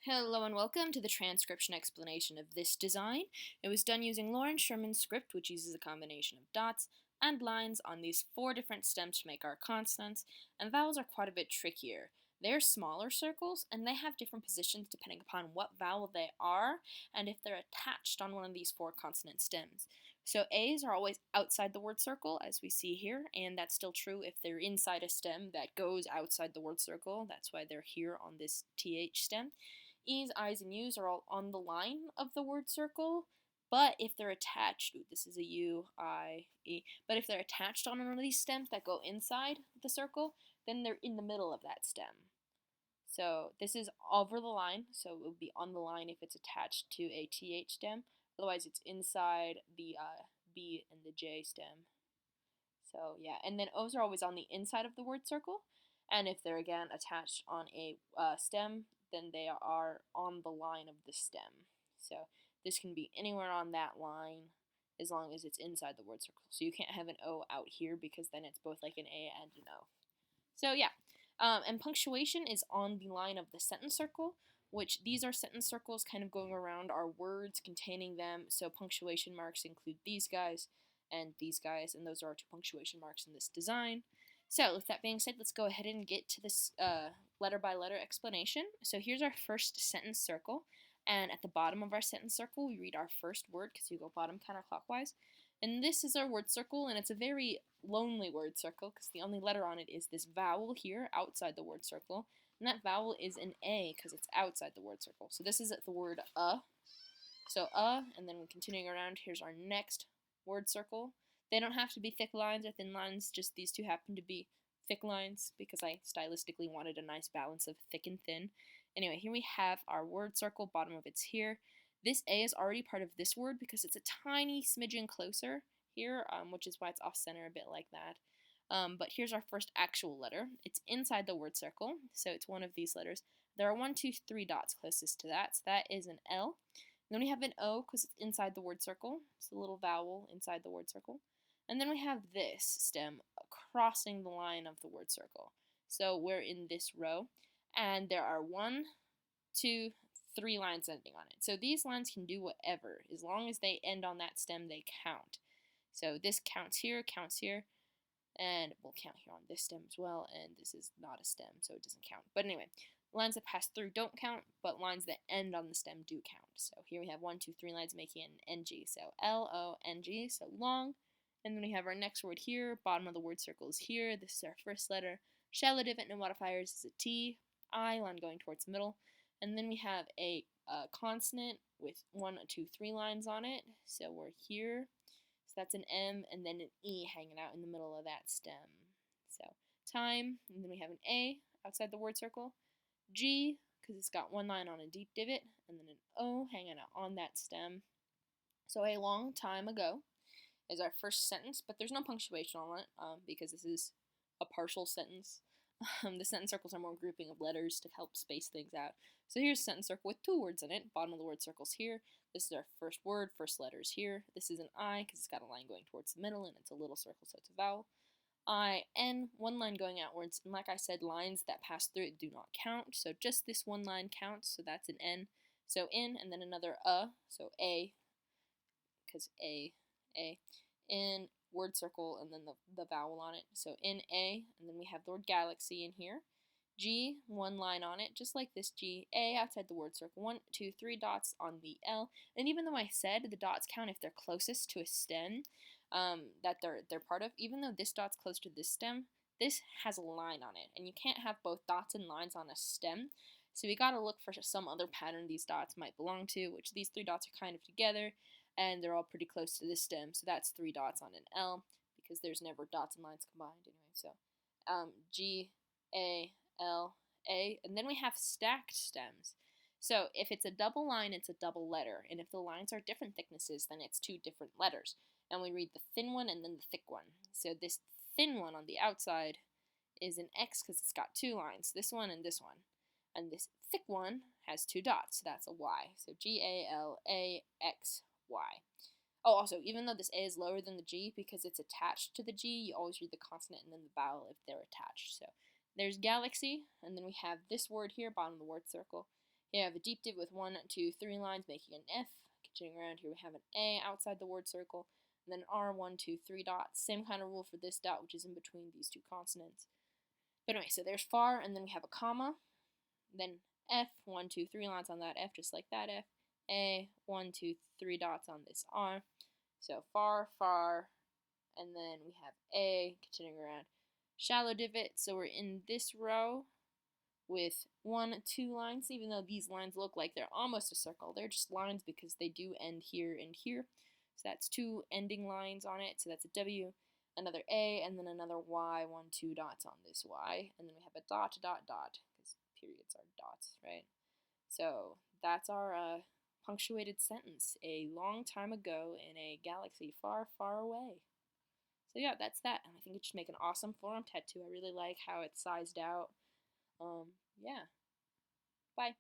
Hello and welcome to the transcription explanation of this design. It was done using Loren Sherman's script, which uses a combination of dots and lines on these 4 different stems to make our consonants, and vowels are quite a bit trickier. They're smaller circles, and they have different positions depending upon what vowel they are, and if they're attached on one of these 4 consonant stems. So A's are always outside the word circle, as we see here, and that's still true if they're inside a stem that goes outside the word circle. That's why they're here on this TH stem. E's, I's, and U's are all on the line of the word circle, but if they're attached, this is a U, I, E, but if they're attached on one of these stems that go inside the circle, then they're in the middle of that stem. So this is over the line, so it would be on the line if it's attached to a TH stem. Otherwise, it's inside the B and the J stem. So yeah, and then O's are always on the inside of the word circle, and if they're again attached on a stem, then they are on the line of the stem. So this can be anywhere on that line as long as it's inside the word circle. So you can't have an O out here because then it's both like an A and an O. So yeah, and punctuation is on the line of the sentence circle, which these are sentence circles kind of going around our words containing them. So punctuation marks include these guys and these guys, and those are our 2 punctuation marks in this design. So with that being said, let's go ahead and get to this letter by letter explanation. So here's our first sentence circle, and at the bottom of our sentence circle we read our first word because you go bottom counterclockwise, and this is our word circle, and it's a very lonely word circle because the only letter on it is this vowel here outside the word circle, and that vowel is an A because it's outside the word circle. So this is the word so and then continuing around, here's our next word circle. They don't have to be thick lines or thin lines, just these 2 happen to be thick lines because I stylistically wanted a nice balance of thick and thin. Anyway, here we have our word circle, bottom of it's here. This A is already part of this word because it's a tiny smidgen closer here, which is why it's off center a bit like that. But here's our first actual letter. It's inside the word circle, so it's one of these letters. There are 1, 2, 3 dots closest to that, so that is an L. Then we have an O because it's inside the word circle. It's a little vowel inside the word circle. And then we have this stem crossing the line of the word circle. So we're in this row, and there are 1, 2, 3 lines ending on it. So these lines can do whatever. As long as they end on that stem, they count. So this counts here, and we'll count here on this stem as well, and this is not a stem, so it doesn't count. But anyway, lines that pass through don't count, but lines that end on the stem do count. So here we have 1, 2, 3 lines making an NG. So L-O-N-G, so long. And then we have our next word here, bottom of the word circle is here. This is our first letter. Shall adivent no modifiers is a T. I, line going towards the middle. And then we have a consonant with 1, 2, 3 lines on it. So we're here. So that's an M, and then an E hanging out in the middle of that stem. So time, and then we have an A outside the word circle. G, because it's got 1 line on a deep divot, and then an O hanging out on that stem. So a long time ago is our first sentence, but there's no punctuation on it because this is a partial sentence. The sentence circles are more grouping of letters to help space things out. So here's a sentence circle with 2 words in it. Bottom of the word circle's here. This is our first word, first letter's here. This is an I because it's got a line going towards the middle, and it's a little circle, so it's a vowel. I, N, 1 line going outwards, and like I said, lines that pass through it do not count, so just this 1 line counts, so that's an N. So in, and then another so A, because A, in word circle, and then the vowel on it, so in A, and then we have the word galaxy in here. G, 1 line on it, just like this G. A outside the word circle, 1, 2, 3 dots on the L, and even though I said the dots count if they're closest to a stem, that they're part of, even though this dot's close to this stem, this has a line on it, and you can't have both dots and lines on a stem, so we gotta look for some other pattern these dots might belong to, which these 3 dots are kind of together, and they're all pretty close to this stem, so that's 3 dots on an L, because there's never dots and lines combined anyway, so G, A, L, A, and then we have stacked stems. So if it's a double line, it's a double letter, and if the lines are different thicknesses, then it's 2 different letters. And we read the thin one and then the thick one. So this thin one on the outside is an X because it's got 2 lines, this one and this one. And this thick one has 2 dots, so that's a Y. So G-A-L-A-X-Y. Oh, also, even though this A is lower than the G, because it's attached to the G, you always read the consonant and then the vowel if they're attached. So there's galaxy, and then we have this word here, bottom of the word circle. Here I have a deep div with 1, 2, 3 lines making an F. Continuing around here we have an A outside the word circle, and then R, 1, 2, 3 dots. Same kind of rule for this dot, which is in between these two consonants. But anyway, so there's far, and then we have a comma, then F, 1, 2, 3 lines on that F, just like that F. A, 1, 2, 3 dots on this R. So far, far, and then we have A, continuing around. Shallow divot, so we're in this row with 1, 2 lines, even though these lines look like they're almost a circle. They're just lines because they do end here and here. So that's 2 ending lines on it, so that's a W, another A, and then another Y, 1, 2 dots on this Y, and then we have a dot, dot, dot, because periods are dots, right? So that's our punctuated sentence, a long time ago in a galaxy far, far away. So yeah, that's that, and I think it should make an awesome forum tattoo. I really like how it's sized out. Yeah. Bye.